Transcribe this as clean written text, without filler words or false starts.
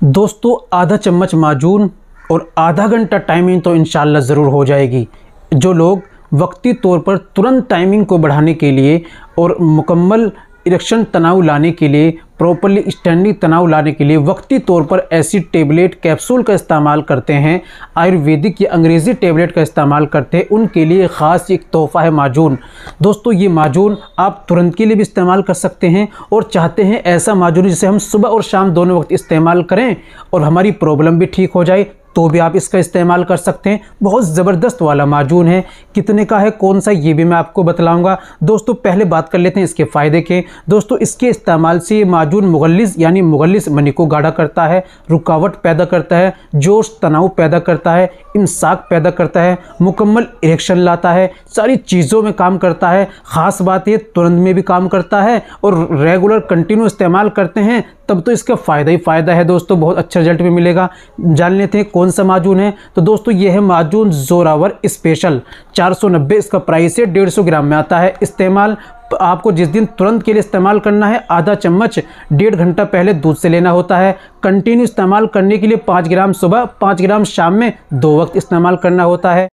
दोस्तों आधा चम्मच माजून और आधा घंटा टाइमिंग तो इंशाल्लाह ज़रूर हो जाएगी। जो लोग वक्ती तौर पर तुरंत टाइमिंग को बढ़ाने के लिए और मुकम्मल इरेक्शन तनाव लाने के लिए, प्रॉपरली स्टैंडिंग तनाव लाने के लिए वक्ती तौर पर ऐसी टेबलेट कैप्सूल का इस्तेमाल करते हैं, आयुर्वेदिक या अंग्रेज़ी टेबलेट का इस्तेमाल करते हैं, उनके लिए ख़ास एक तोहफ़ा है माजून। दोस्तों ये माजून आप तुरंत के लिए भी इस्तेमाल कर सकते हैं और चाहते हैं ऐसा माजून जिसे हम सुबह और शाम दोनों वक्त इस्तेमाल करें और हमारी प्रॉब्लम भी ठीक हो जाए, तो भी आप इसका इस्तेमाल कर सकते हैं। बहुत ज़बरदस्त वाला माजून है। कितने का है, कौन सा, ये भी मैं आपको बतलाऊंगा। दोस्तों पहले बात कर लेते हैं इसके फ़ायदे के। दोस्तों इसके इस्तेमाल से ये माजून मुगल्लिस यानी मुगल्लिस मनी को गाढ़ा करता है, रुकावट पैदा करता है, जोश तनाव पैदा करता है, इमसाक पैदा करता है, मुकम्मल इरेक्शन लाता है, सारी चीज़ों में काम करता है। ख़ास बात ये तुरंत में भी काम करता है और रेगुलर कंटिन्यू इस्तेमाल करते हैं तब तो इसका फ़ायदा ही फ़ायदा है। दोस्तों बहुत अच्छा रिजल्ट भी मिलेगा। जान लेते हैं कौन सा माजून है। तो दोस्तों ये है माजून जोरावर स्पेशल, 490 इसका प्राइस है, 150 ग्राम में आता है। इस्तेमाल आपको जिस दिन तुरंत के लिए इस्तेमाल करना है, आधा चम्मच 1.5 घंटा पहले दूध से लेना होता है। कंटिन्यू इस्तेमाल करने के लिए 5 ग्राम सुबह, 5 ग्राम शाम में 2 वक्त इस्तेमाल करना होता है।